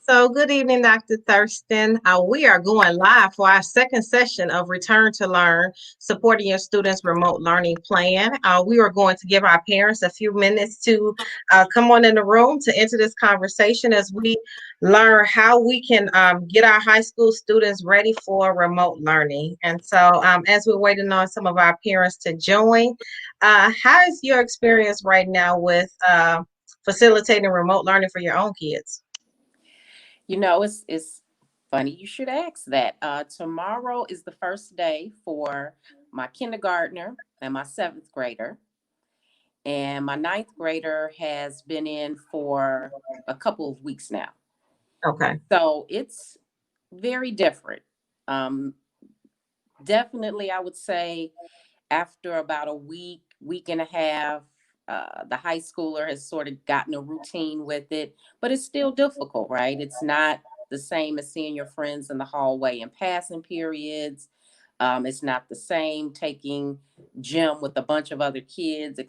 So, good evening, Dr. Thurston. We are going live for our second session of Return to Learn, supporting your students' remote learning plan. We are going to give our parents a few minutes to come on in the room to enter this conversation as we learn how we can get our high school students ready for remote learning. And so, as we're waiting on some of our parents to join, how is your experience right now with facilitating remote learning for your own kids? It's funny you should ask that. Tomorrow is the first day for my kindergartner and my seventh grader, and my ninth grader has been in for a couple of weeks now. Okay. So it's very different. Um, Definitely, I would say after about a week and a half, the high schooler has sort of gotten a routine with it, but it's still difficult, right? It's not the same as seeing your friends in the hallway and passing periods. It's not the same taking gym with a bunch of other kids,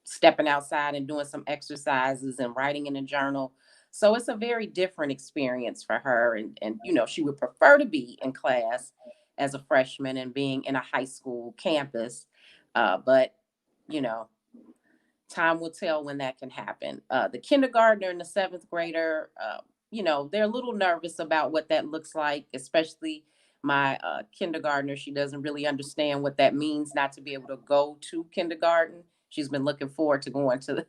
stepping outside and doing some exercises and writing in a journal. So it's a very different experience for her. And she would prefer to be in class as a freshman and being in a high school campus. But, you know, time will tell when that can happen. The kindergartner and the seventh grader, they're a little nervous about what that looks like, especially my kindergartner. She doesn't really understand what that means not to be able to go to kindergarten. She's been looking forward to going to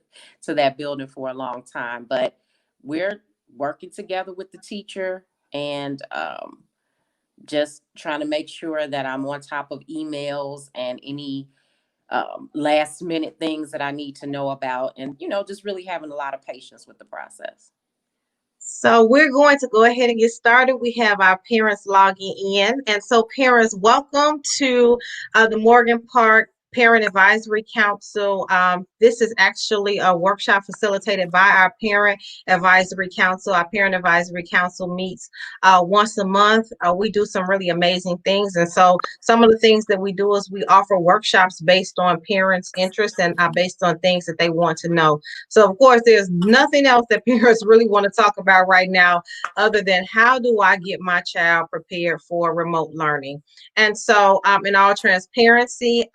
that building for a long time. But we're working together with the teacher and just trying to make sure that I'm on top of emails and any last minute things that I need to know about, and just really having a lot of patience with the process. So we're going to go ahead and get started. We have our parents logging in. And so parents, welcome to the Morgan Park Parent Advisory Council. This is actually a workshop facilitated by our Parent Advisory Council. Our Parent Advisory Council meets once a month. We do some really amazing things. And so some of the things that we do is we offer workshops based on parents' interests and based on things that they want to know. So, of course, there's nothing else that parents really want to talk about right now other than how do I get my child prepared for remote learning? And so, in all transparency,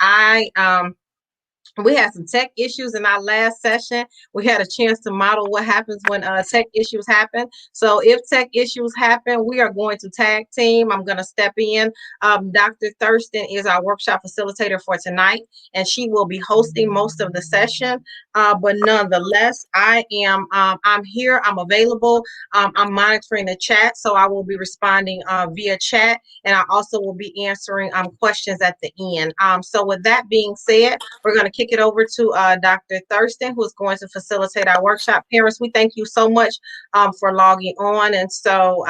we had some tech issues in our last session. We had a chance to model what happens when tech issues happen. So if tech issues happen, we are going to tag team. I'm going to step in. Dr. Thurston is our workshop facilitator for tonight, and she will be hosting most of the session. But nonetheless, I'm here. I'm available. I'm monitoring the chat, so I will be responding via chat, and I also will be answering questions at the end. So with that being said, we're going to kick it over to Dr. Thurston, who is going to facilitate our workshop. Parents, we thank you so much for logging on. And so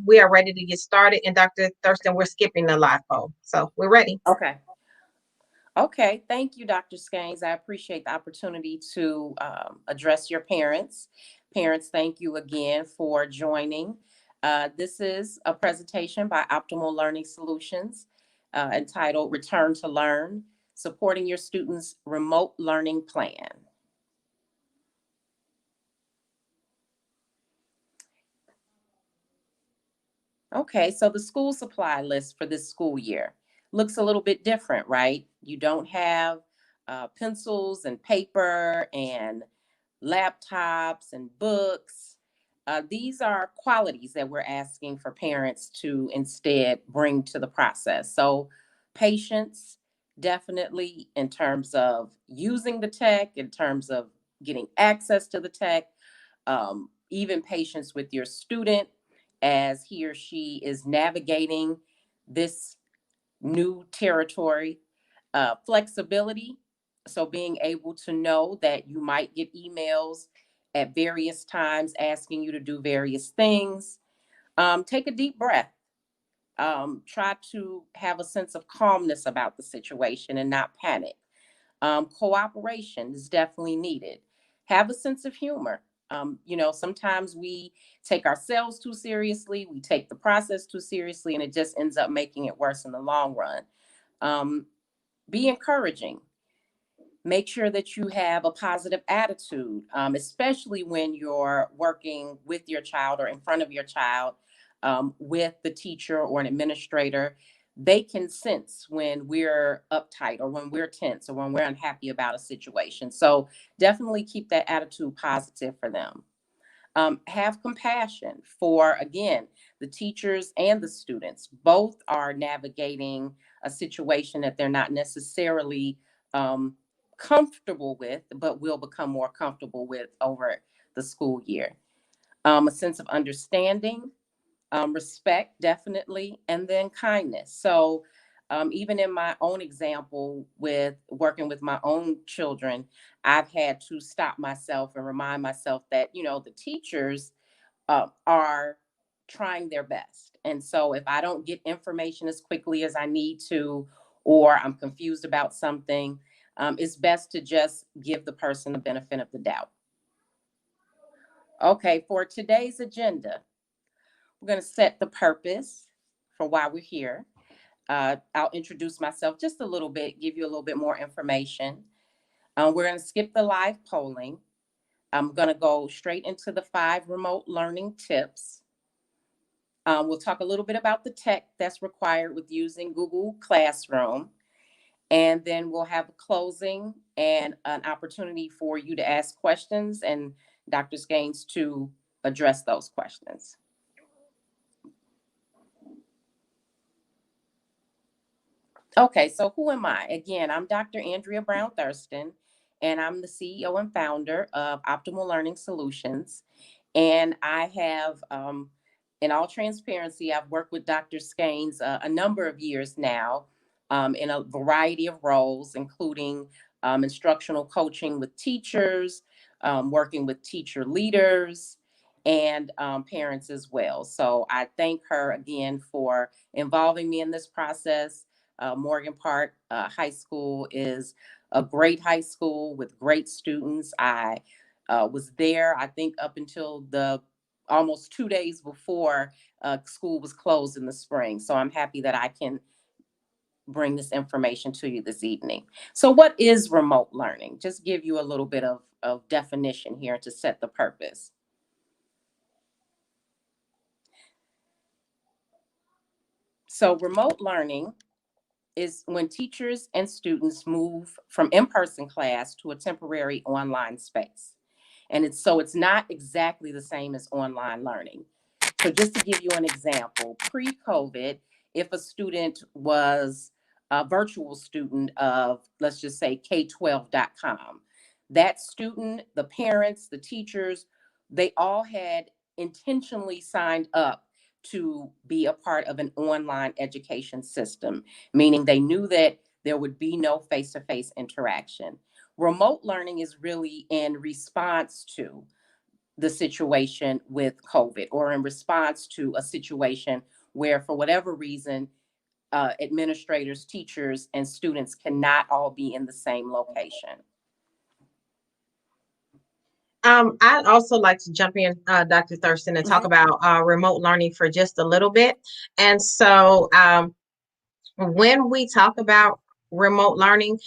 we are ready to get started. And Dr. Thurston, we're skipping the live poll. So we're ready. Okay. Okay. Thank you, Dr. Skanes. I appreciate the opportunity to address your parents. Parents, thank you again for joining. This is a presentation by Optimal Learning Solutions entitled Return to Learn, Supporting Your Students' Remote Learning Plan. Okay, so the school supply list for this school year looks a little bit different, right? You don't have pencils and paper and laptops and books. These are qualities that we're asking for parents to instead bring to the process. So, patience, definitely, in terms of using the tech, in terms of getting access to the tech, even patience with your student as he or she is navigating this new territory, flexibility. So being able to know that you might get emails at various times asking you to do various things. Take a deep breath. Try to have a sense of calmness about the situation and not panic. Cooperation is definitely needed. Have a sense of humor. Sometimes we take ourselves too seriously, we take the process too seriously, and it just ends up making it worse in the long run. Be encouraging. Make sure that you have a positive attitude, especially when you're working with your child or in front of your child, with the teacher or an administrator. They can sense when we're uptight or when we're tense or when we're unhappy about a situation. So definitely keep that attitude positive for them. Have compassion for, again, the teachers and the students. Both are navigating a situation that they're not necessarily um, comfortable with, but will become more comfortable with over the school year. A sense of understanding, respect, definitely, and then kindness. So, even in my own example with working with my own children, I've had to stop myself and remind myself that, the teachers are trying their best. And so, if I don't get information as quickly as I need to, or I'm confused about something, it's best to just give the person the benefit of the doubt. Okay, for today's agenda, we're going to set the purpose for why we're here. I'll introduce myself just a little bit, give you a little bit more information. We're going to skip the live polling. I'm going to go straight into the 5 remote learning tips. We'll talk a little bit about the tech that's required with using Google Classroom. And then we'll have a closing and an opportunity for you to ask questions and Dr. Skanes to address those questions. Okay, so who am I? Again, I'm Dr. Andrea Brown-Thirston, and I'm the CEO and founder of Optimal Learning Solutions. And I have, in all transparency, I've worked with Dr. Skanes a number of years now, in a variety of roles, including instructional coaching with teachers, working with teacher leaders, and parents as well. So I thank her again for involving me in this process. Morgan Park High School is a great high school with great students. I was there, I think, up until the almost 2 days before school was closed in the spring. So I'm happy that I can bring this information to you this evening. So what is remote learning? Just give you a little bit of definition here to set the purpose. So remote learning is when teachers and students move from in-person class to a temporary online space. And it's not exactly the same as online learning. So just to give you an example, pre-COVID, if a student was a virtual student of, let's just say, K12.com, that student, the parents, the teachers, they all had intentionally signed up to be a part of an online education system, meaning they knew that there would be no face-to-face interaction. Remote learning is really in response to the situation with COVID, or in response to a situation where, for whatever reason, administrators, teachers, and students cannot all be in the same location. I'd also like to jump in, Dr. Thurston, and talk Mhm. about remote learning for just a little bit. And so, when we talk about remote learning,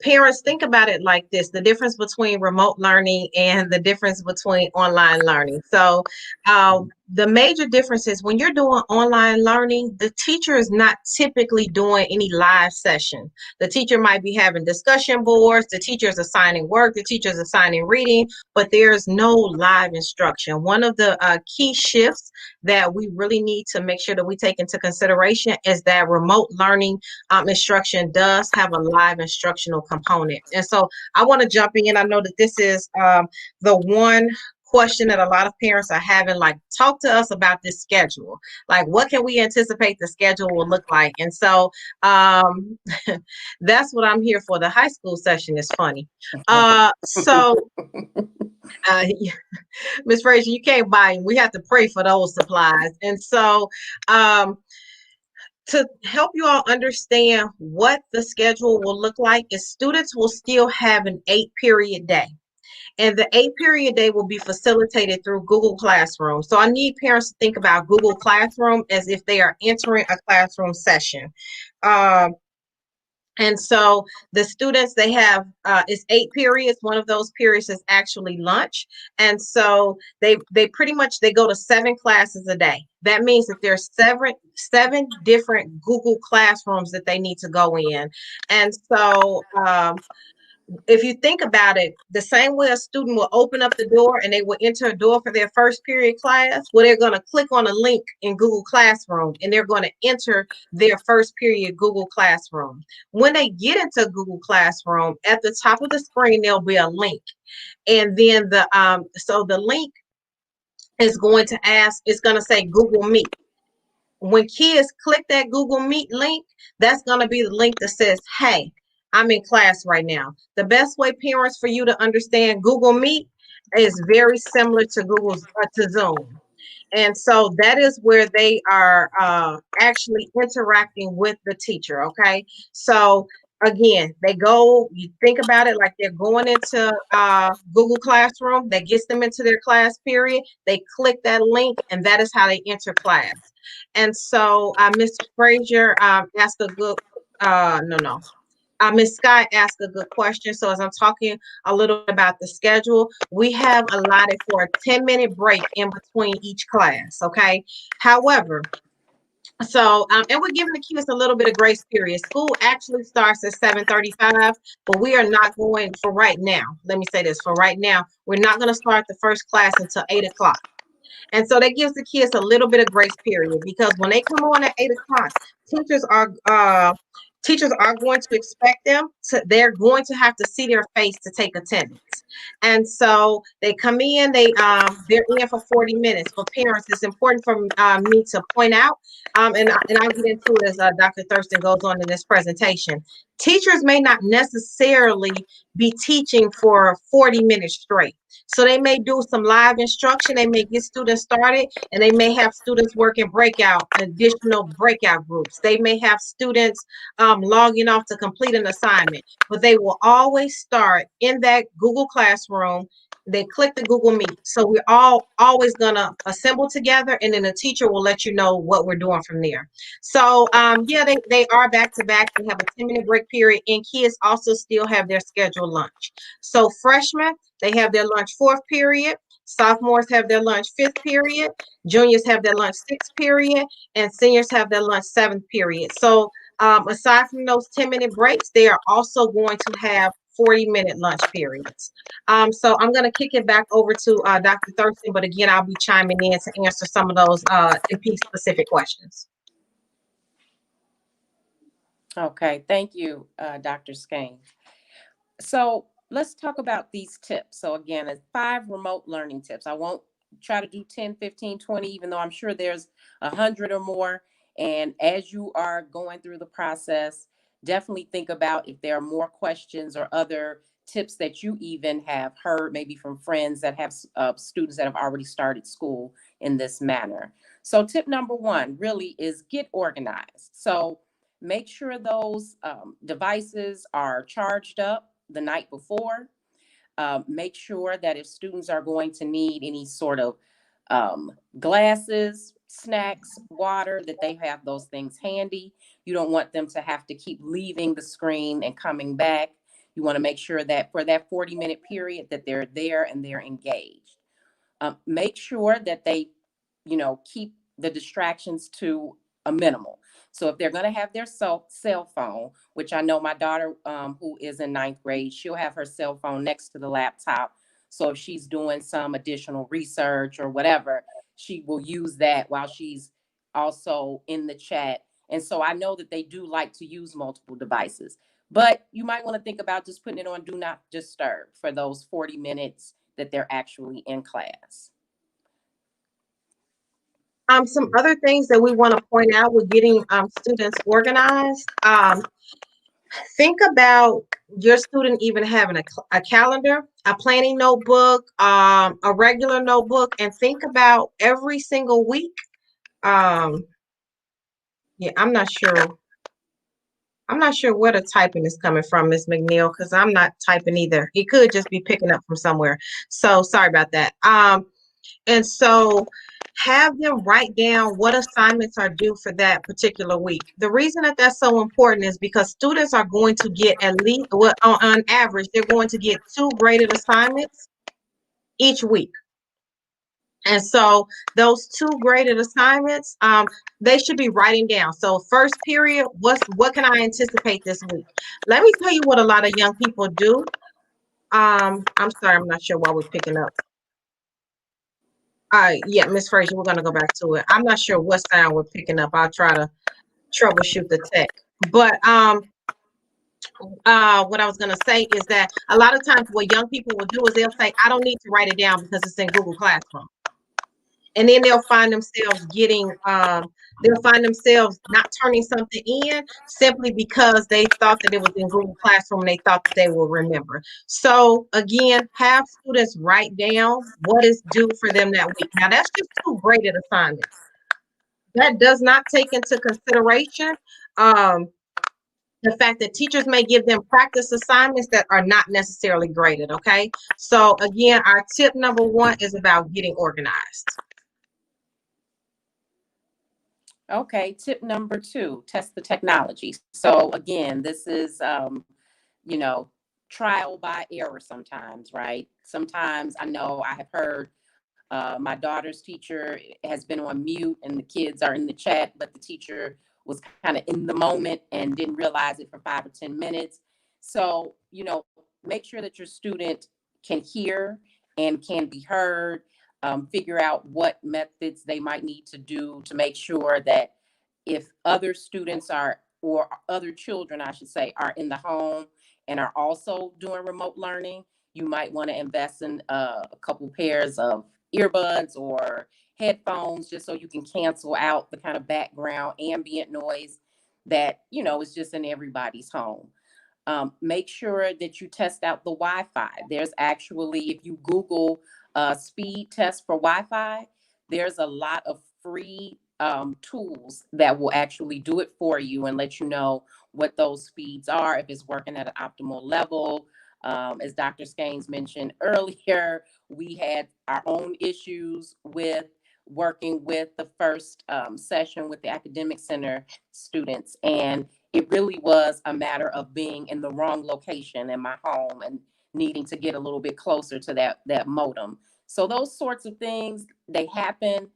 parents, think about it like this: the difference between remote learning and the difference between online learning. So, the major difference is when you're doing online learning, the teacher is not typically doing any live session. The teacher might be having discussion boards, the teacher is assigning work, the teacher is assigning reading, but there's no live instruction. One of the key shifts that we really need to make sure that we take into consideration is that remote learning instruction does have a live instructional component. And so I want to jump in. I know that this is the one question that a lot of parents are having, like, talk to us about this schedule. Like, what can we anticipate the schedule will look like? And so that's what I'm here for. The high school session is funny. So uh, Ms. Frazier, you can't buy them. We have to pray for those supplies. And so, to help you all understand what the schedule will look like, is students will still have an 8-period day. And the 8-period day will be facilitated through Google Classroom. So I need parents to think about Google Classroom as if they are entering a classroom session. Um, And so the students, they have it's 8 periods. One of those periods is actually lunch. And so they pretty much they go to 7 classes a day. That means that there's seven different Google classrooms that they need to go in. And so if you think about it, the same way a student will open up the door and they will enter a door for their first period class, well, they're going to click on a link in Google Classroom and they're going to enter their first period Google Classroom. When they get into Google Classroom, at the top of the screen, there'll be a link. And then the link is going to it's going to say Google Meet. When kids click that Google Meet link, that's going to be the link that says, hey, I'm in class right now. The best way, parents, for you to understand Google Meet is very similar to to Zoom. And so that is where they are actually interacting with the teacher. Okay. So again, you think about it like they're going into Google Classroom, that gets them into their class period. They click that link, and that is how they enter class. And so Miss Frazier asked a good, no, no. Ms. Scott asked a good question. So as I'm talking a little bit about the schedule, we have allotted for a 10-minute break in between each class. Okay. However, and we're giving the kids a little bit of grace period. School actually starts at 7:35, but we are not going for right now. Let me say this for right now. We're not going to start the first class until 8 o'clock. And so that gives the kids a little bit of grace period, because when they come on at 8 o'clock, teachers are uh, teachers are going to expect they're going to have to see their face to take attendance. And so they come in, they're in for 40 minutes. For parents, it's important for me to point out, and I'll get into it as Dr. Thurston goes on in this presentation. Teachers may not necessarily be teaching for 40 minutes straight. So they may do some live instruction. They may get students started, and they may have students working additional breakout groups. They may have students logging off to complete an assignment, but they will always start in that Google Classroom. They click the Google Meet. So we're all always gonna assemble together, and then the teacher will let you know what we're doing from there. So yeah, they are back to back. They have a 10-minute break period, and kids also still have their scheduled lunch. So freshmen, they have their lunch 4th period. Sophomores have their lunch 5th period. Juniors have their lunch 6th period, and seniors have their lunch 7th period. So aside from those 10-minute breaks, they are also going to have 40-minute lunch periods. So I'm going to kick it back over to Dr. Thurston, but again, I'll be chiming in to answer some of those MP specific questions. Okay, thank you, Dr. Skane. So let's talk about these tips. So again, it's 5 remote learning tips. I won't try to do 10, 15, 20, even though I'm sure there's 100 or more. And as you are going through the process, definitely think about if there are more questions or other tips that you even have heard, maybe from friends that have students that have already started school in this manner. So tip number 1 really is get organized. So make sure those devices are charged up the night before. Make sure that if students are going to need any sort of glasses, snacks, water, that they have those things handy. You don't want them to have to keep leaving the screen and coming back. You want to make sure that for that 40-minute period that they're there and they're engaged. Make sure that they, keep the distractions to a minimal. So if they're going to have their cell phone, which I know my daughter, who is in 9th grade, she'll have her cell phone next to the laptop. So if she's doing some additional research or whatever, she will use that while she's also in the chat. And so I know that they do like to use multiple devices, but you might want to think about just putting it on do not disturb for those 40 minutes that they're actually in class. Some other things that we want to point out with getting students organized. Think about your student even having a calendar, a planning notebook, a regular notebook, and think about every single week. Um, yeah, I'm not sure. I'm not sure where the typing is coming from, Ms. McNeil, because I'm not typing either. It could just be picking up from somewhere. So sorry about that. And so Have them write down what assignments are due for that particular week. The reason that that's so important is because students are going to get at least, well, on average, they're going to get 2 graded assignments each week. And so those 2 graded assignments, they should be writing down. So first period, what can I anticipate this week? Let me tell you what a lot of young people do. I'm sorry, I'm not sure why we're picking up. Yeah, Miss Frazier, we're gonna go back to it. I'm not sure what sound we're picking up. I'll try to troubleshoot the tech. But what I was gonna say is that a lot of times what young people will do is they'll say, I don't need to write it down because it's in Google Classroom. And then they'll find themselves not turning something in simply because they thought that it was in Google Classroom and they thought that they will remember. So again, have students write down what is due for them that week. Now that's just 2 graded assignments. That does not take into consideration um, the fact that teachers may give them practice assignments that are not necessarily graded. Okay. So again, our tip number 1 is about getting organized. Okay, tip number 2, test the technology. So again, this is, you know, trial by error sometimes, right? Sometimes I know I have heard my daughter's teacher has been on mute and the kids are in the chat, but the teacher was kind of in the moment and didn't realize it for 5 or 10 minutes. So, make sure that your student can hear and can be heard. Figure out what methods they might need to do to make sure that if other students are, or other children, I should say, are in the home and are also doing remote learning, you might want to invest in a couple pairs of earbuds or headphones just so you can cancel out the kind of background ambient noise that is just in everybody's home. Make sure that you test out the Wi-Fi. There's actually, if you Google speed test for Wi-Fi, there's a lot of free tools that will actually do it for you and let you know what those speeds are, if it's working at an optimal level. As Dr. Skanes mentioned earlier, we had our own issues with working with the first session with the academic center students, and it really was a matter of being in the wrong location in my home and needing to get a little bit closer to that modem. So those sorts of things, they happen.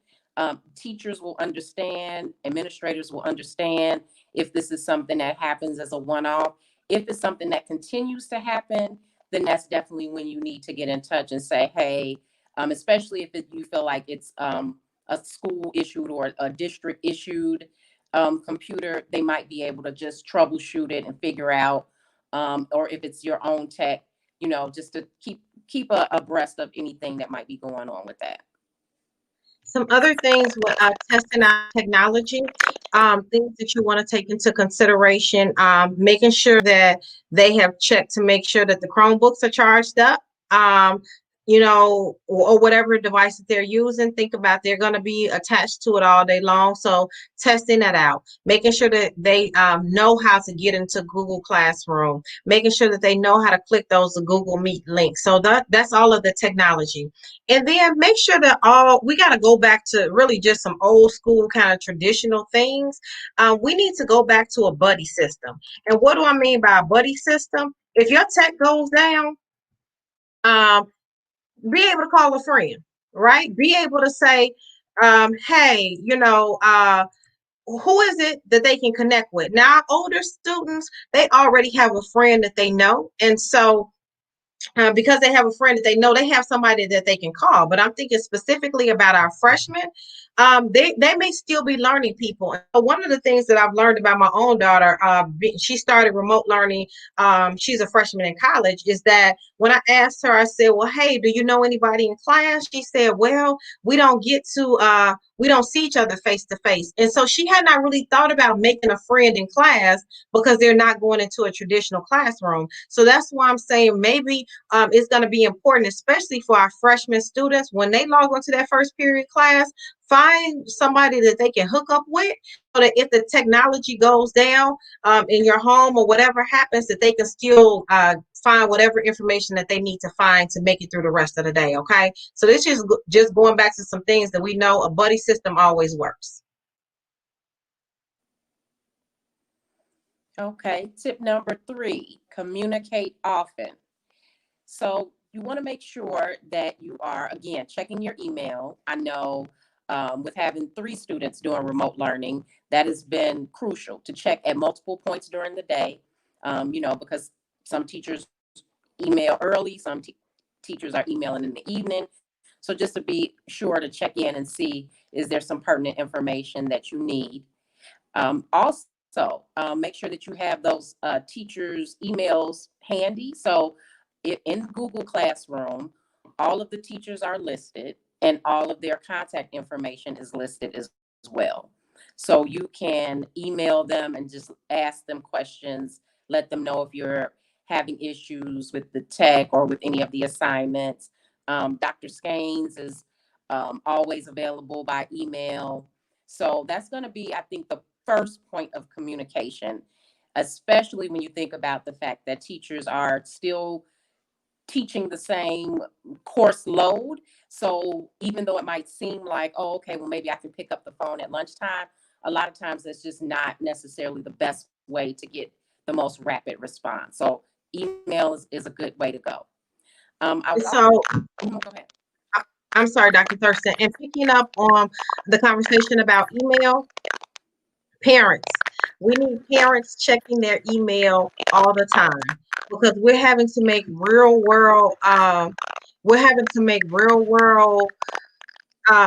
Teachers will understand, administrators will understand if this is something that happens as a one-off. If it's something that continues to happen, then that's definitely when you need to get in touch and say, hey, especially if you feel like it's a school issued or a district issued computer, they might be able to just troubleshoot it and figure out, or if it's your own tech, just to keep abreast of anything that might be going on with that. Some other things with testing out technology, things that you want to take into consideration, making sure that they have checked to make sure that the Chromebooks are charged up. Or whatever device that they're using, think about they're going to be attached to it all day long. So testing that out, making sure that they know how to get into Google Classroom, making sure that they know how to click those Google Meet links. So that's all of the technology. And then make sure that we got to go back to really just some old school kind of traditional things. We need to go back to a buddy system. And what do I mean by a buddy system? If your tech goes down, um, be able to call a friend, right? Be able to say, hey, who is it that they can connect with? Now, older students, they already have a friend that they know. And so because they have a friend that they know, they have somebody that they can call. But I'm thinking specifically about our freshmen. They may still be learning people. And so one of the things that I've learned about my own daughter, she started remote learning. She's a freshman in college. Is that when I asked her, I said, "Well, hey, do you know anybody in class?" She said, "Well, we don't see each other face to face." And so she had not really thought about making a friend in class because they're not going into a traditional classroom. So that's why I'm saying maybe it's going to be important, especially for our freshman students, when they log into that first period class, find somebody that they can hook up with so that if the technology goes down in your home or whatever happens, that they can still find whatever information that they need to find to make it through the rest of the day. Okay. So this is just going back to some things that we know a buddy system always works. Okay, tip number 3, communicate often. So you want to make sure that you are, again, checking your email. I know with having 3 students doing remote learning, that has been crucial to check at multiple points during the day, because some teachers email early, some teachers are emailing in the evening. So just to be sure to check in and see, is there some pertinent information that you need? Also, make sure that you have those teachers' emails handy. So in Google Classroom, all of the teachers are listed and all of their contact information is listed as well. So you can email them and just ask them questions, let them know if you're having issues with the tech or with any of the assignments. Dr. Scaines is always available by email. So that's going to be, I think, the first point of communication, especially when you think about the fact that teachers are still teaching the same course load. So even though it might seem like, oh, okay, well, maybe I can pick up the phone at lunchtime, a lot of times that's just not necessarily the best way to get the most rapid response. So email is a good way to go. I would also, So go ahead. I'm sorry, Dr. Thurston, and picking up on the conversation about email, parents. We need parents checking their email all the time because we're having to make real world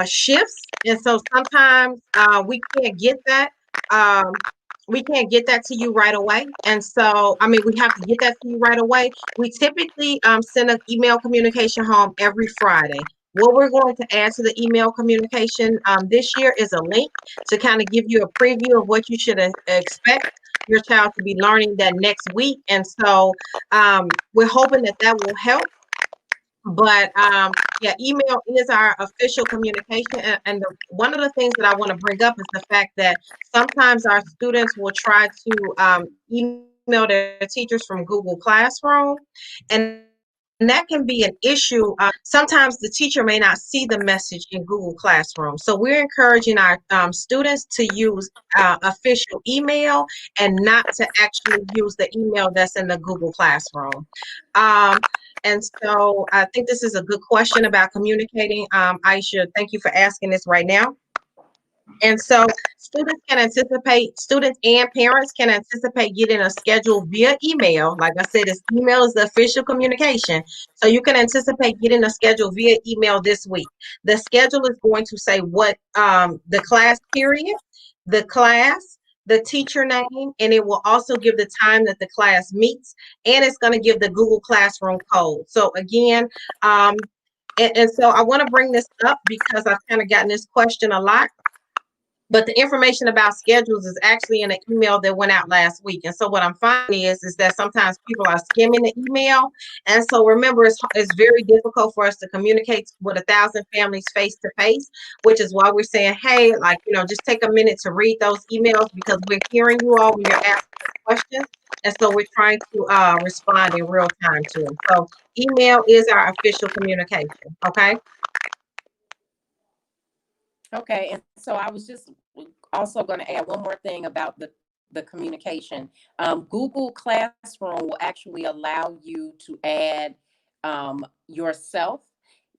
shifts, and so sometimes we can't get that to you right away. And so, I mean, we have to get that to you right away. We typically send an email communication home every Friday. What we're going to add to the email communication this year is a link to kind of give you a preview of what you should expect your child to be learning that next week. And so we're hoping that that will help. But yeah, email is our official communication. And one of the things that I want to bring up is the fact that sometimes our students will try to email their teachers from Google Classroom, and that can be an issue. Sometimes the teacher may not see the message in Google Classroom. So we're encouraging our students to use official email and not to actually use the email that's in the Google Classroom. Um, and so I think this is a good question about communicating. Aisha, thank you for asking this right now. And so students and parents can anticipate getting a schedule via email. Like I said, this email is the official communication. So you can anticipate getting a schedule via email this week. The schedule is going to say what the class period, the class, the teacher name, and it will also give the time that the class meets, and it's going to give the Google Classroom code. So again, and so I want to bring this up because I've kind of gotten this question a lot. But the information about schedules is actually in an email that went out last week. And so what I'm finding is that sometimes people are skimming the email. And so remember, it's very difficult for us to communicate with 1,000 families face to face, which is why we're saying, hey, like, just take a minute to read those emails because we're hearing you all when you're asking us questions. And so we're trying to respond in real time to them. So email is our official communication. Okay. Okay, and so I was just also going to add one more thing about the communication. Google Classroom will actually allow you to add yourself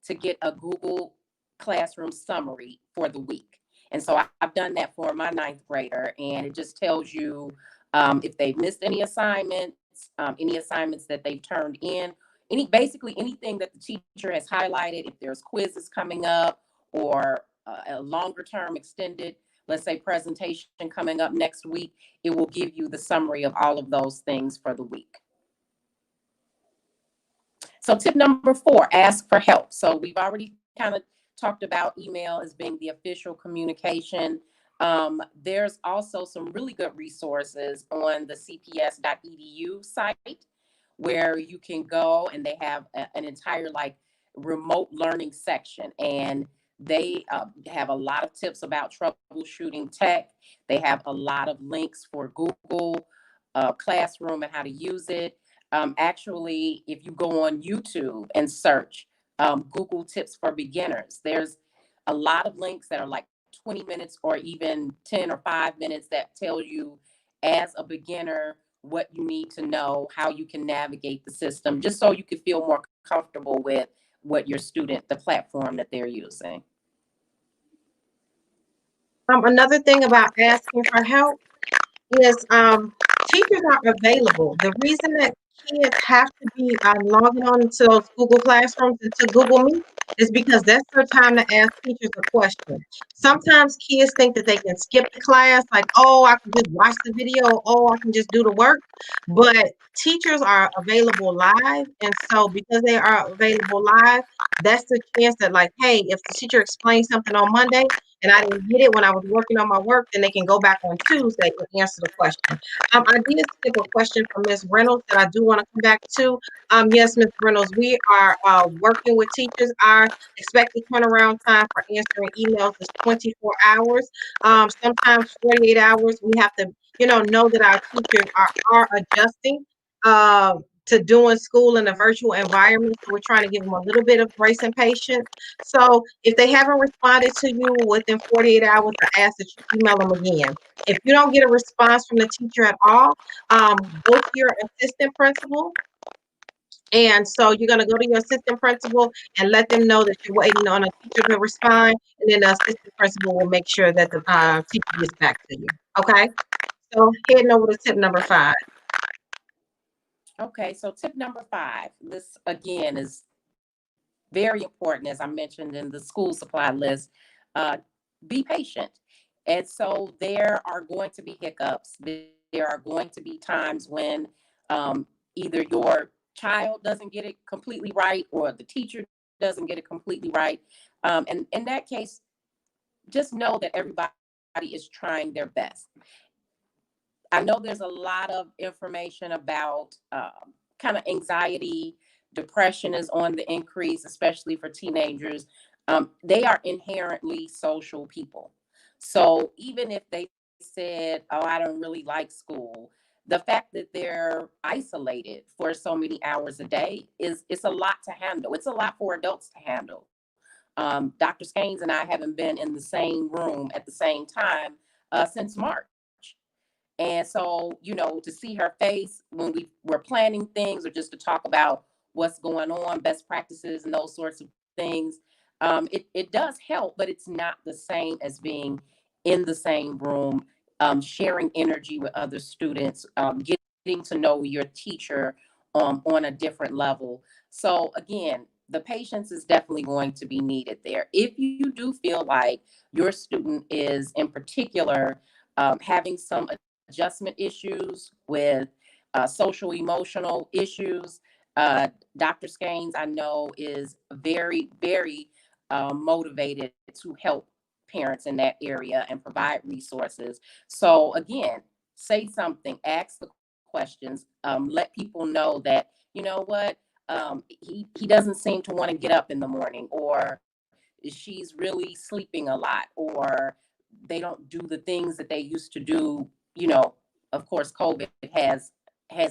to get a Google Classroom summary for the week. And so I've done that for my 9th grader, and it just tells you if they've missed any assignments that they've turned in, basically anything that the teacher has highlighted, if there's quizzes coming up or a longer term extended, let's say, presentation coming up next week, it will give you the summary of all of those things for the week. So tip number 4, ask for help. So we've already kind of talked about email as being the official communication. There's also some really good resources on the cps.edu site where you can go, and they have an entire remote learning section, and they have a lot of tips about troubleshooting tech. They have a lot of links for Google Classroom and how to use it. Actually, if you go on YouTube and search Google Tips for Beginners, there's a lot of links that are like 20 minutes or even 10 or 5 minutes that tell you as a beginner what you need to know, how you can navigate the system, just so you can feel more comfortable with what your student, the platform that they're using. Another thing about asking for help is teachers are available. The reason that kids have to be logging on to those Google Classrooms and to Google Meet is because that's their time to ask teachers a question. Sometimes kids think that they can skip the class, like, oh, I can just watch the video, oh, I can just do the work. But teachers are available live. And so because they are available live, that's the chance that, like, hey, if the teacher explains something on Monday, and I didn't get it when I was working on my work, then they can go back on Tuesday and answer the question. I did skip a question from Ms. Reynolds that I do want to come back to. Yes, Ms. Reynolds, we are working with teachers. Our expected turnaround time for answering emails is 24 hours. Sometimes 48 hours. We have to, know that our teachers are adjusting. To doing school in a virtual environment. So we're trying to give them a little bit of grace and patience. So if they haven't responded to you within 48 hours, I ask that you email them again. If you don't get a response from the teacher at all, go to your assistant principal. And so you're going to go to your assistant principal and let them know that you're waiting on a teacher to respond. And then the assistant principal will make sure that the teacher gets back to you. Okay. So heading over to tip number 5. Okay, so tip number 5, this again is very important, as I mentioned in the school supply list. Uh, be patient. And so there are going to be hiccups. There are going to be times when either your child doesn't get it completely right or the teacher doesn't get it completely right. And in that case, just know that everybody is trying their best. I know there's a lot of information about kind of anxiety, depression is on the increase, especially for teenagers. They are inherently social people. So even if they said, oh, I don't really like school, the fact that they're isolated for so many hours a day is it's a lot to handle. It's a lot for adults to handle. Dr. Skanes and I haven't been in the same room at the same time since March. And so, to see her face when we were planning things or just to talk about what's going on, best practices and those sorts of things, it does help, but it's not the same as being in the same room, sharing energy with other students, getting to know your teacher on a different level. So again, the patience is definitely going to be needed there. If you do feel like your student is in particular having some adjustment issues with social emotional issues. Dr. Skanes, I know, is very, very motivated to help parents in that area and provide resources. So, again, say something, ask the questions, let people know that, you know what, he doesn't seem to want to get up in the morning, or she's really sleeping a lot, or they don't do the things that they used to do. Of course, COVID has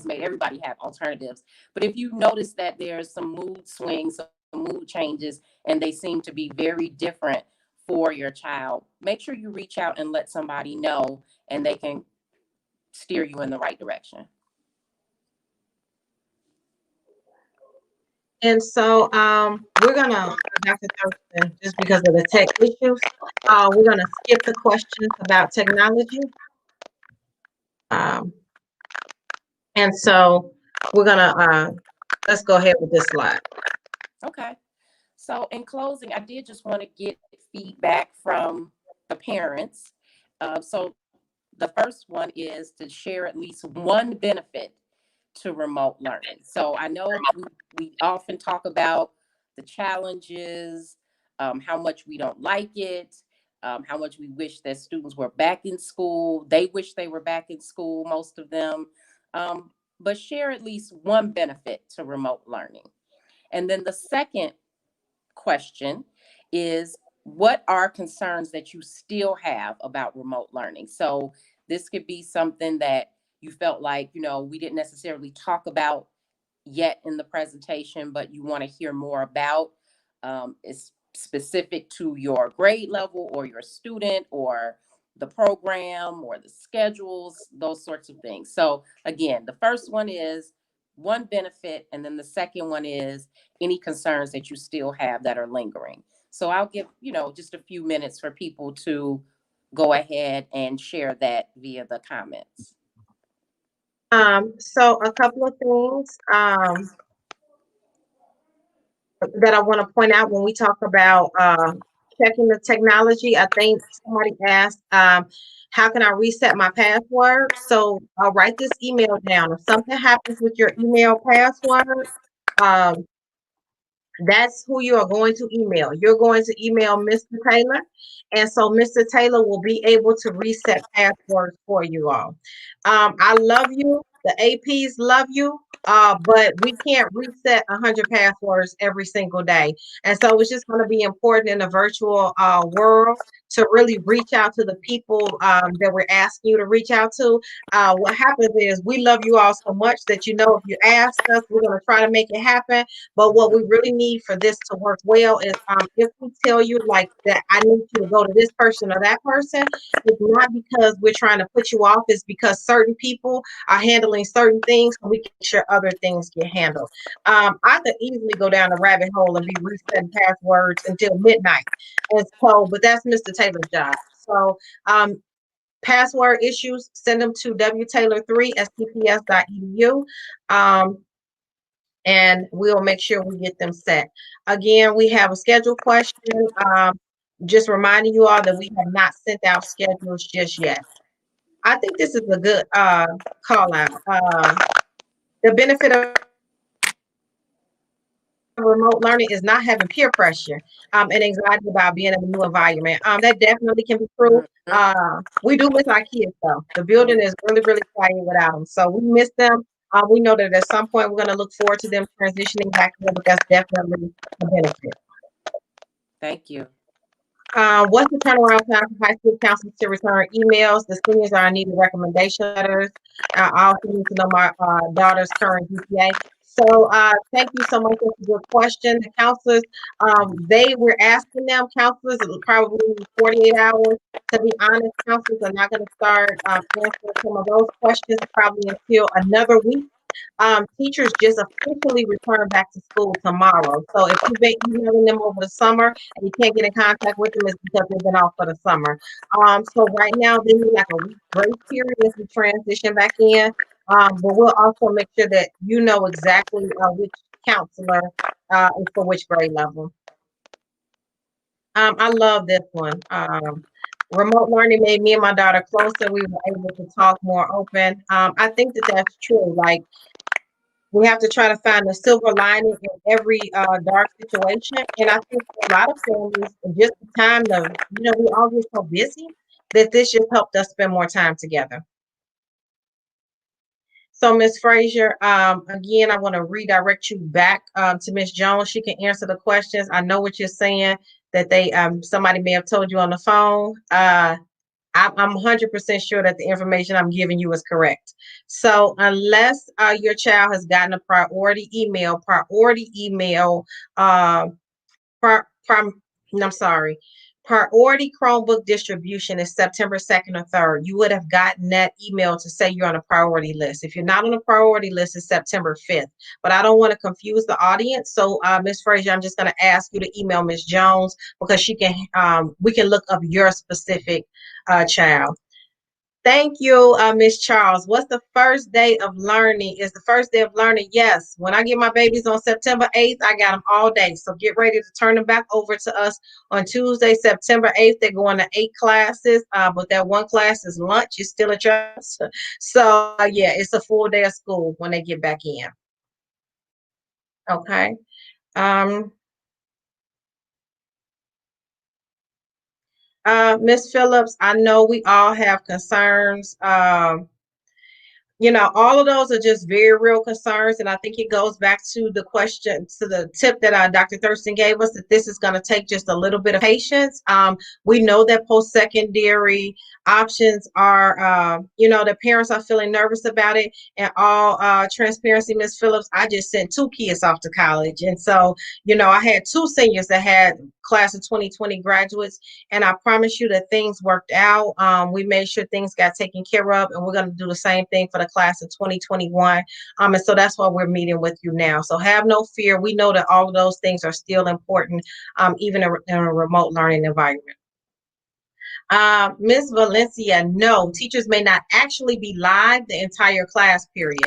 made everybody have alternatives. But if you notice that there's some mood swings, some mood changes, and they seem to be very different for your child, make sure you reach out and let somebody know, and they can steer you in the right direction. And so we're gonna, Dr. Thurston, just because of the tech issues, we're gonna skip the questions about technology. Um, and so we're gonna let's go ahead with this slide. Okay. So, in closing, I did just want to get feedback from the parents. So, the first one is to share at least one benefit to remote learning. So, I know we often talk about the challenges, how much we don't like it, how much we wish that students were back in school. They wish they were back in school, most of them. Um, but share at least one benefit to remote learning. And then the second question is, what are concerns that you still have about remote learning? So this could be something that you felt like, we didn't necessarily talk about yet in the presentation, but you want to hear more about, is specific to your grade level or your student or the program or the schedules, those sorts of things. So again, the first one is one benefit, and then the second one is any concerns that you still have that are lingering. So I'll give, just a few minutes for people to go ahead and share that via the comments. So a couple of things that I want to point out when we talk about checking the technology. I think somebody asked, how can I reset my password? So I'll write this email down. If something happens with your email password, um, that's who you are going to email. You're going to email Mr. Taylor. And so Mr. Taylor will be able to reset passwords for you all. I love you. The APs love you. But we can't reset 100 passwords every single day. And so it's just going to be important in a virtual world to really reach out to the people that we're asking you to reach out to. What happens is we love you all so much that, if you ask us, we're going to try to make it happen. But what we really need for this to work well is if we tell you like that, I need you to go to this person or that person, it's not because we're trying to put you off, it's because certain people are handling certain things, so we can make sure other things get handled. I could easily go down a rabbit hole and be resetting passwords until midnight. And so, but that's Mr. Taylor's job. So password issues, send them to wtaylor3@cps.edu. And we'll make sure we get them set. Again, we have a schedule question. Just reminding you all that we have not sent out schedules just yet. I think this is a good call out. The benefit of remote learning is not having peer pressure and anxiety about being in a new environment. That definitely can be true. We do miss our kids though. The building is really, really quiet without them. So we miss them. We know that at some point we're going to look forward to them transitioning back here, but that's definitely a benefit. Thank you. What's the turnaround time for high school counselors to return emails? The seniors are needing recommendation letters. I also need to know my daughter's current GPA. So thank you so much. That's a good question. The counselors, we're asking them, counselors, probably 48 hours. To be honest, counselors are not going to start answering some of those questions probably until another week. Teachers just officially return back to school tomorrow. So if you've been emailing them over the summer and you can't get in contact with them, it's because they've been off for the summer. So right now they need like a week grace period as we transition back in. But we'll also make sure that you know exactly which counselor is for which grade level. I love this one. Remote learning made me and my daughter closer. We were able to talk more open. I think that that's true. Like, we have to try to find the silver lining in every dark situation. And I think for a lot of families, just the time to, we all get so busy that this just helped us spend more time together. So, Ms. Frazier, again, I want to redirect you back to Ms. Jones. She can answer the questions. I know what you're saying, that somebody may have told you on the phone. I'm 100% sure that the information I'm giving you is correct. So unless your child has gotten a priority email, priority Chromebook distribution is September 2nd or 3rd. You would have gotten that email to say you're on a priority list. If you're not on a priority list, it's September 5th. But I don't want to confuse the audience. So Ms. Frazier, I'm just going to ask you to email Ms. Jones because we can look up your specific child. Thank you, Ms. Charles. What's the first day of learning? Is the first day of learning? Yes. When I get my babies on September 8th, I got them all day. So get ready to turn them back over to us on Tuesday, September 8th. They're going to 8 classes, but that one class is lunch. It's still a choice. So, yeah, it's a full day of school when they get back in. Okay. Ms. Phillips, I know we all have concerns. All of those are just very real concerns. And I think it goes back to the question, to the tip that Dr. Thurston gave us, that this is going to take just a little bit of patience. We know that post-secondary options are, the parents are feeling nervous about it. And all transparency, Miss Phillips, I just sent two kids off to college. And so, I had two seniors that had class of 2020 graduates. And I promise you that things worked out. We made sure things got taken care of. And we're going to do the same thing for the class of 2021. And so that's why we're meeting with you now. So have no fear. We know that all of those things are still important, even in a remote learning environment. Ms. Valencia, no, teachers may not actually be live the entire class period.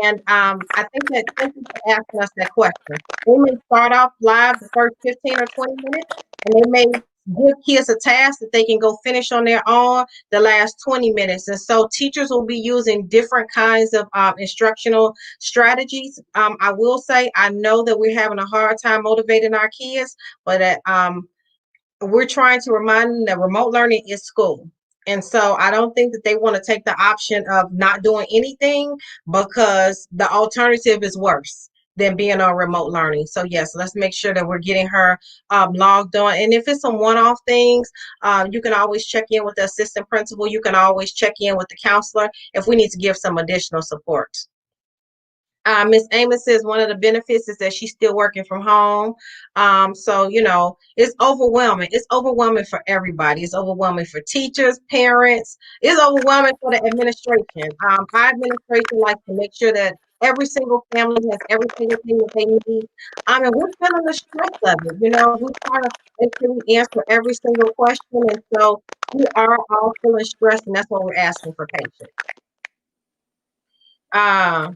And I think that, thank you for asking us that question. They may start off live the first 15 or 20 minutes, and they may give kids a task that they can go finish on their own the last 20 minutes. And so teachers will be using different kinds of instructional strategies. I will say, I know that we're having a hard time motivating our kids, but we're trying to remind them that remote learning is school. And so I don't think that they want to take the option of not doing anything, because the alternative is worse than being on remote learning. So yes, let's make sure that we're getting her logged on. And if it's some one-off things, you can always check in with the assistant principal. You can always check in with the counselor if we need to give some additional support. Miss Amos says one of the benefits is that she's still working from home. So, it's overwhelming. It's overwhelming for everybody. It's overwhelming for teachers, parents. It's overwhelming for the administration. Our administration likes to make sure that every single family has every single thing that they need. And we're feeling the stress of it. We try to make sure we answer every single question. And so we are all feeling stressed, and that's why we're asking for patience. Uh,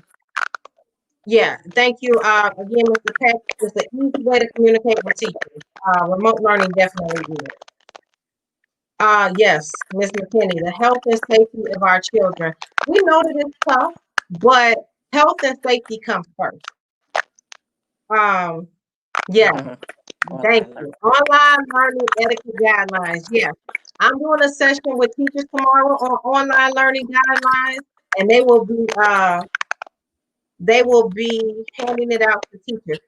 Yeah, thank you. Again, Mr. Peck, it's an easy way to communicate with teachers. Remote learning definitely is. Yes, Ms. McKinney, the health and safety of our children. We know that it's tough, but health and safety comes first. Um, yeah, thank you. Online learning etiquette guidelines. Yes, I'm doing a session with teachers tomorrow on online learning guidelines, and they will be handing it out to teachers.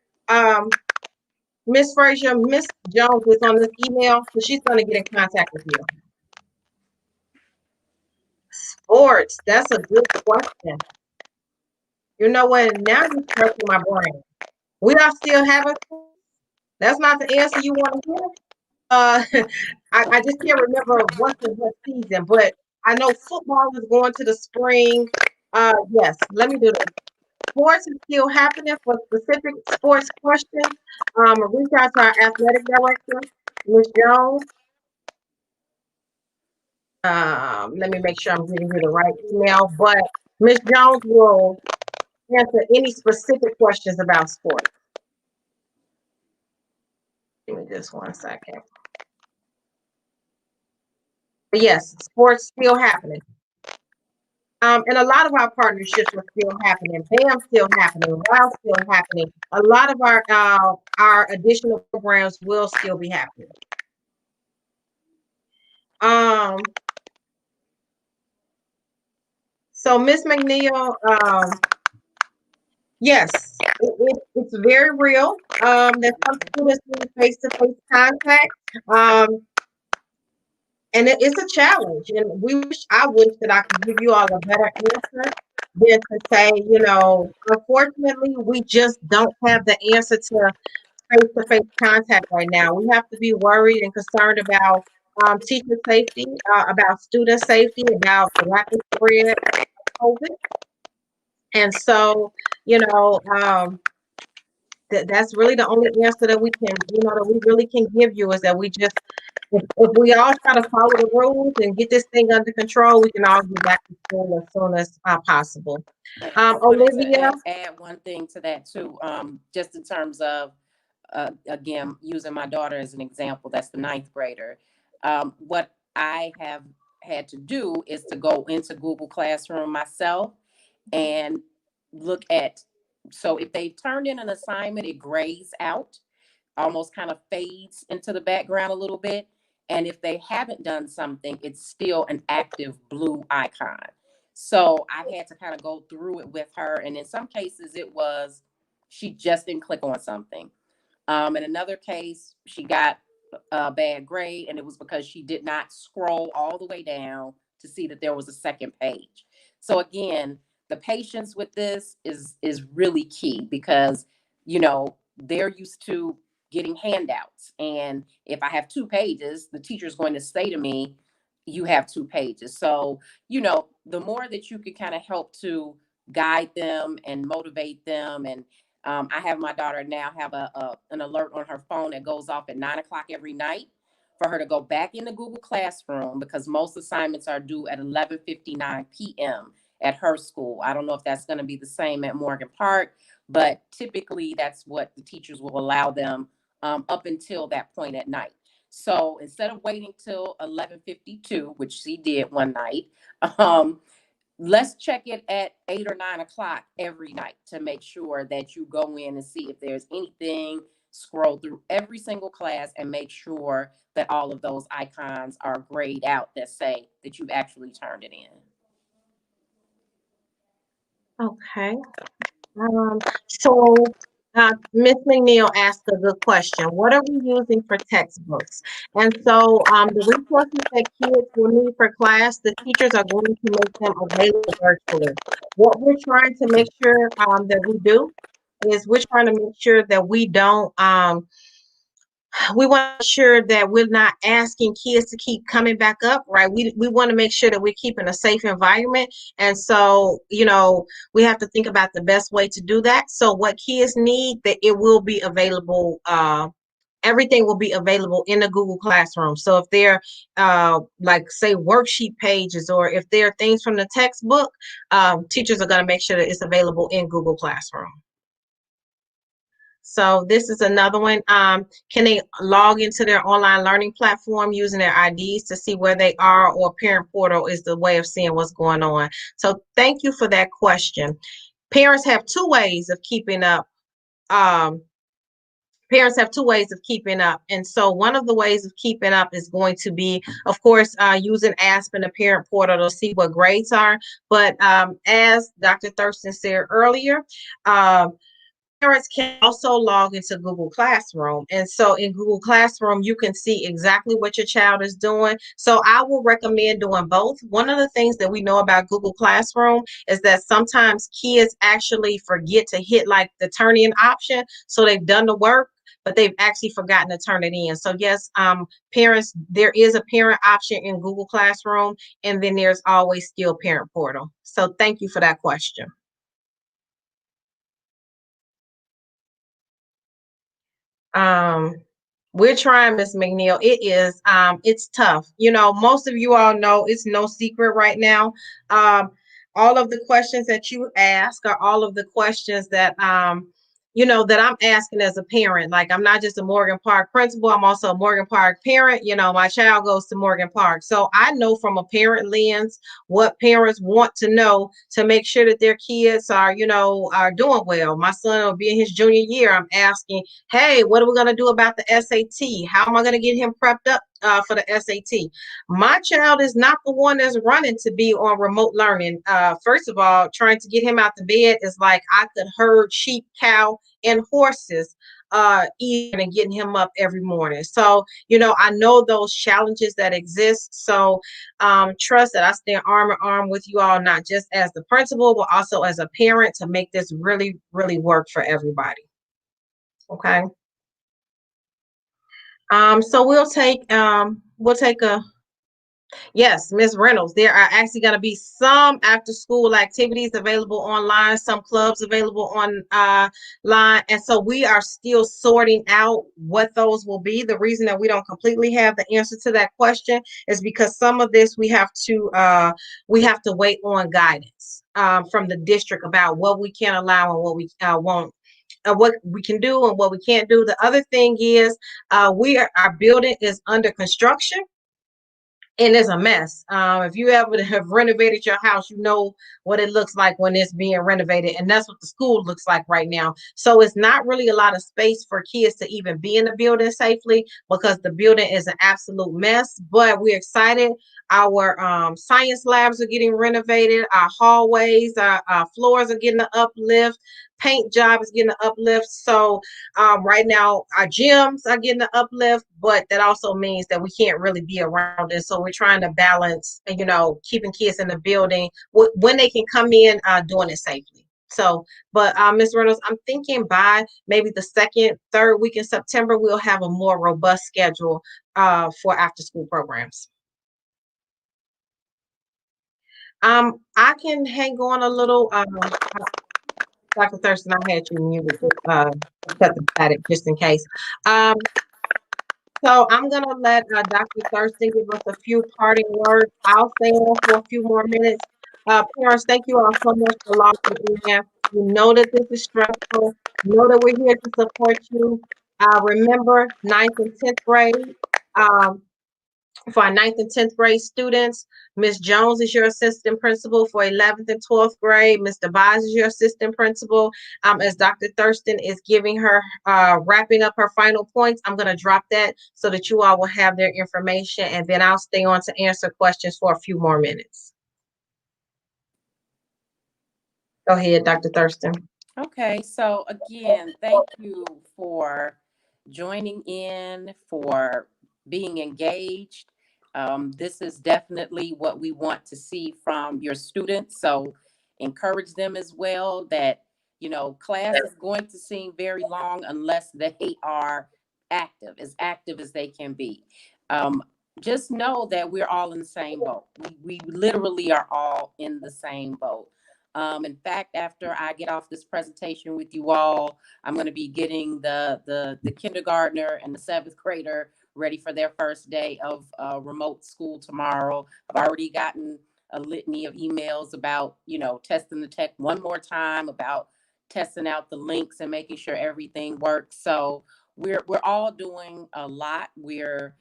Miss Frazier, Miss Jones is on this email, so she's going to get in contact with you. Sports, that's a good question. You know what? Now you're scratching my brain. We are still having sports. That's not the answer you want to hear. I just can't remember what's in what season, but I know football is going to the spring. Yes, let me do this. Sports is still happening. For specific sports questions, reach out to our athletic director, Ms. Jones. Let me make sure I'm giving you the right email. But Ms. Jones will answer any specific questions about sports. Give me just 1 second. But yes, sports still happening. And a lot of our partnerships are still happening. BAM still happening. WOW still happening. A lot of our additional programs will still be happening. So Miss McNeil, yes, it's very real. That some students need face-to-face contact. And it's a challenge. And I wish that I could give you all a better answer than to say, unfortunately, we just don't have the answer to face-to-face contact right now. We have to be worried and concerned about teacher safety, about student safety, about the rapid spread of COVID. And so, that's really the only answer that we can, that we really can give you, is that if we all try to follow the rules and get this thing under control, we can all get back to school as soon as possible. Olivia, add one thing to that too, just in terms of again, using my daughter as an example, that's the 9th grader. What I have had to do is to go into Google Classroom myself and look at, so if they've turned in an assignment, it grays out, almost kind of fades into the background a little bit. And if they haven't done something, it's still an active blue icon. So I had to kind of go through it with her. And in some cases, it was she just didn't click on something. In another case, she got bad grade, and it was because she did not scroll all the way down to see that there was a second page. So again, the patience with this is really key, because they're used to getting handouts, and if I have 2 pages, the teacher's going to say to me, you have 2 pages. So the more that you can kind of help to guide them and motivate them. And I have my daughter now have an alert on her phone that goes off at 9 o'clock every night for her to go back in the Google Classroom, because most assignments are due at 11:59 p.m. at her school. I don't know if that's going to be the same at Morgan Park, but typically that's what the teachers will allow them up until that point at night. So instead of waiting till 11:52, which she did one night, um, let's check it at 8 or 9 o'clock every night to make sure that you go in and see if there's anything, scroll through every single class and make sure that all of those icons are grayed out that say that you've actually turned it in. Okay. So, Ms. McNeil asked a good question. What are we using for textbooks? And so, the resources that kids will need for class, the teachers are going to make them available virtually. What we're trying to make sure that we do is we're trying to make sure that we want to make sure that we're not asking kids to keep coming back up, right? We want to make sure that we're keeping a safe environment. And so, we have to think about the best way to do that. So what kids need, that it will be available, everything will be available in the Google Classroom. So if they're like say worksheet pages, or if there are things from the textbook, teachers are going to make sure that it's available in Google Classroom. So this is another one. Can they log into their online learning platform using their IDs to see where they are, or parent portal is the way of seeing what's going on? So thank you for that question. Parents have two ways of keeping up. Um, Parents have two ways of keeping up. And so one of the ways of keeping up is going to be, of course, using Aspen, the parent portal, to see what grades are. But as Dr. Thurston said earlier, parents can also log into Google Classroom. And so in Google Classroom, you can see exactly what your child is doing. So I will recommend doing both. One of the things that we know about Google Classroom is that sometimes kids actually forget to hit like the turn in option. So they've done the work, but they've actually forgotten to turn it in. So yes, parents, there is a parent option in Google Classroom, and then there's always still parent portal. So thank you for that question. Um, we're trying, Miss McNeil. It's tough. Most of you all know it's no secret right now. Um, all of the questions that you ask are all of the questions that I'm asking as a parent. Like, I'm not just a Morgan Park principal, I'm also a Morgan Park parent. My child goes to Morgan Park. So I know from a parent lens what parents want to know to make sure that their kids are doing well. My son will be in his junior year. I'm asking, hey, what are we going to do about the SAT? How am I going to get him prepped up for the SAT? My child is not the one that's running to be on remote learning. First of all, trying to get him out the bed is like I could herd sheep, cow, and horses even and getting him up every morning. So, I know those challenges that exist. So trust that I stand arm in arm with you all, not just as the principal, but also as a parent, to make this really, really work for everybody. Okay. So we'll take a yes, Miss Reynolds. There are actually going to be some after school activities available online, some clubs available on line, and so we are still sorting out what those will be. The reason that we don't completely have the answer to that question is because some of this we have to wait on guidance from the district about what we can allow and what we won't, what we can do and what we can't do. The other thing is, our building is under construction and it's a mess. If you ever have renovated your house, you know what it looks like when it's being renovated, and that's what the school looks like right now. So it's not really a lot of space for kids to even be in the building safely because the building is an absolute mess. But we're excited. Our science labs are getting renovated. Our hallways, our floors are getting an uplift. paint job is getting an uplift. So right now our gyms are getting an uplift, but that also means that we can't really be around it. So we're trying to balance, keeping kids in the building when they can come in, doing it safely. So, but Ms. Reynolds, I'm thinking by maybe the second, third week in September, we'll have a more robust schedule for after school programs. I can hang on a little. Dr. Thurston, I had you muted, cut the static just in case. So I'm gonna let Dr. Thurston give us a few parting words. I'll stay on for a few more minutes. Parents, thank you all so much for logging in. We know that this is stressful. We know that we're here to support you. Remember, ninth and 10th grade. Um, for our ninth and 10th grade students, Ms. Jones is your assistant principal. For 11th and 12th grade, Mr. Vaz is your assistant principal. As Dr. Thurston is giving her, wrapping up her final points, I'm going to drop that so that you all will have their information, and then I'll stay on to answer questions for a few more minutes. Go ahead, Dr. Thurston. Okay, so again, thank you for joining in, for being engaged. This is definitely what we want to see from your students. So encourage them as well that, class is going to seem very long unless they are active as they can be. Um, just know that we're all in the same boat. We literally are all in the same boat. In fact, after I get off this presentation with you all, I'm going to be getting the kindergartner and the seventh grader ready for their first day of remote school tomorrow. I've already gotten a litany of emails about, testing the tech one more time, about testing out the links and making sure everything works. So we're all doing a lot. We're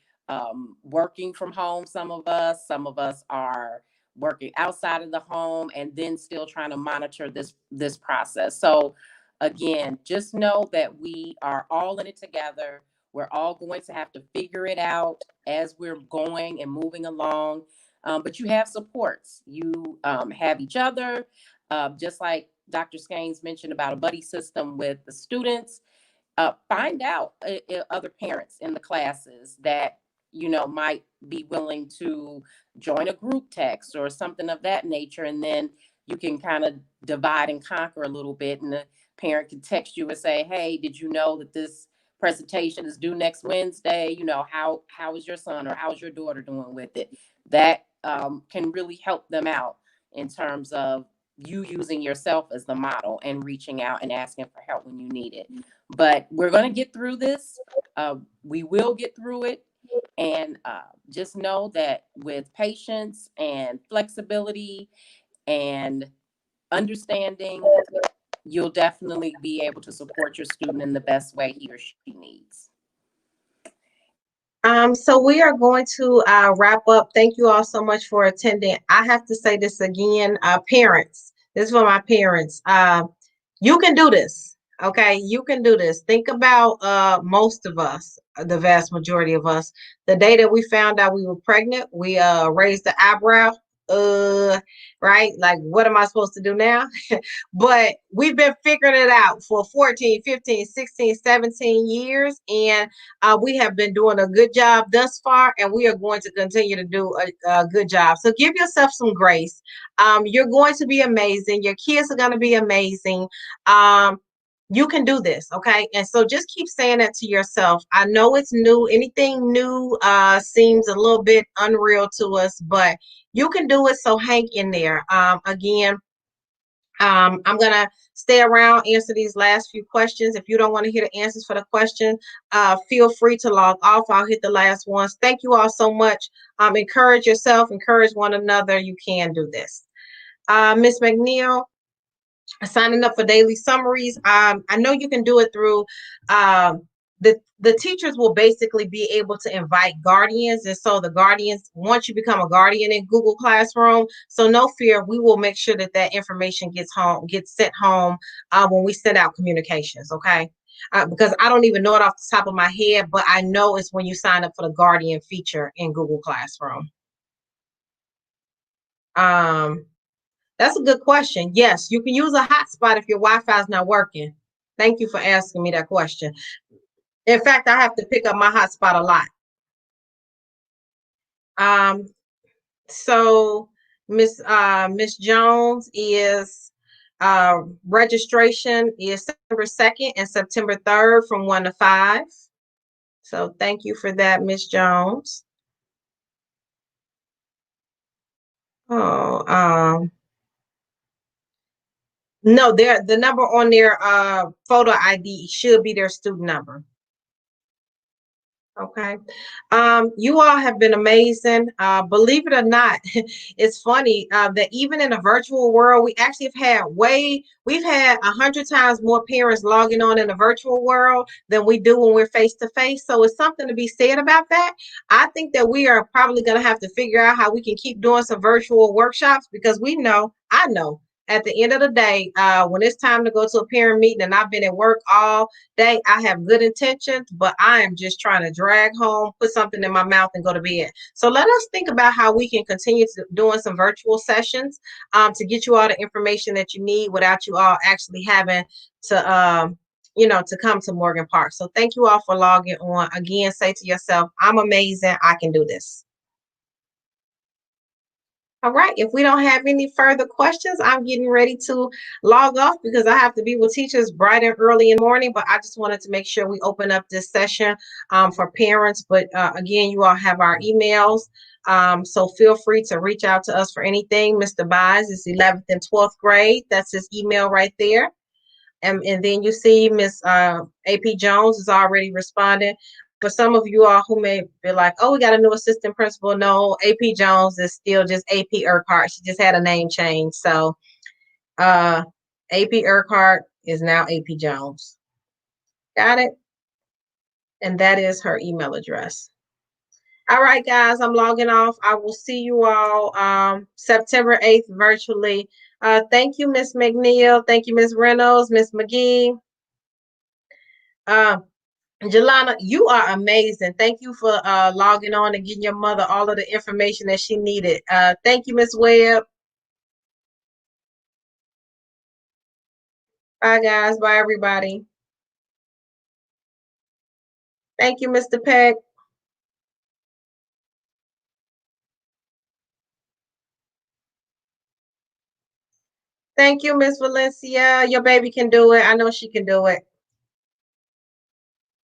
working from home. Some of us are working outside of the home, and then still trying to monitor this process. So again, just know that we are all in it together. We're all going to have to figure it out as we're going and moving along. But you have supports. You have each other, just like Dr. Skanes mentioned about a buddy system with the students. Find out other parents in the classes that might be willing to join a group text or something of that nature, and then you can kind of divide and conquer a little bit, and the parent can text you and say, hey, did you know that this presentation is due next Wednesday? How is your son or how's your daughter doing with it? That can really help them out in terms of you using yourself as the model and reaching out and asking for help when you need it. But we're going to get through this. We will get through it. And just know that with patience and flexibility and understanding, you'll definitely be able to support your student in the best way he or she needs. So we are going to wrap up. Thank you all so much for attending. I have to say this again, parents. This is for my parents. You can do this. Okay, you can do this. Think about most of us, the vast majority of us. The day that we found out we were pregnant, we raised the eyebrow. Right? Like, what am I supposed to do now? But we've been figuring it out for 14, 15, 16, 17 years. And we have been doing a good job thus far, and we are going to continue to do a good job. So give yourself some grace. You're going to be amazing. Your kids are going to be amazing. You can do this, okay? And so just keep saying that to yourself. I know it's new. Anything new seems a little bit unreal to us, but you can do it. So hang in there. Again, I'm going to stay around, answer these last few questions. If you don't want to hear the answers for the question, feel free to log off. I'll hit the last ones. Thank you all so much. Encourage yourself, encourage one another. You can do this. Ms. McNeil, signing up for daily summaries. I know you can do it through the teachers will basically be able to invite guardians, and so the guardians, once you become a guardian in Google Classroom, so no fear, we will make sure that that information gets sent home when we send out communications. Okay. Because I don't even know it off the top of my head, but I know it's when you sign up for the guardian feature in Google Classroom. That's a good question. Yes, you can use a hotspot if your Wi-Fi is not working. Thank you for asking me that question. In fact, I have to pick up my hotspot a lot. Um, so Miss Jones is registration is September 2nd and September 3rd from 1 to 5. So thank you for that, Miss Jones. Oh, no, the number on their photo ID should be their student number. Okay. You all have been amazing. Believe it or not, it's funny that even in a virtual world, we actually we've had 100 times more parents logging on in a virtual world than we do when we're face to face. So it's something to be said about that. I think that we are probably going to have to figure out how we can keep doing some virtual workshops because I know at the end of the day, when it's time to go to a parent meeting and I've been at work all day, I have good intentions, but I am just trying to drag home, put something in my mouth, and go to bed. So let us think about how we can continue doing some virtual sessions to get you all the information that you need without you all actually having to, to come to Morgan Park. So thank you all for logging on. Again, say to yourself, I'm amazing. I can do this. All right, if we don't have any further questions, I'm getting ready to log off because I have to be with teachers bright and early in the morning. But I just wanted to make sure we open up this session for parents. But again, you all have our emails. So feel free to reach out to us for anything. Mr. Bies is 11th and 12th grade. That's his email right there. And then you see Miss AP Jones is already responding. For some of you all who may be like, oh, we got a new assistant principal. No, AP Jones is still just AP Urquhart. She just had a name change. So AP Urquhart is now AP Jones. Got it? And that is her email address. All right, guys, I'm logging off. I will see you all September 8th virtually. Thank you, Miss McNeil. Thank you, Miss Reynolds, Miss McGee. Jelana, you are amazing. Thank you for logging on and getting your mother all of the information that she needed. Thank you, Miss Webb. Bye, guys. Bye, everybody. Thank you, Mr. Peck. Thank you, Miss Valencia. Your baby can do it. I know she can do it.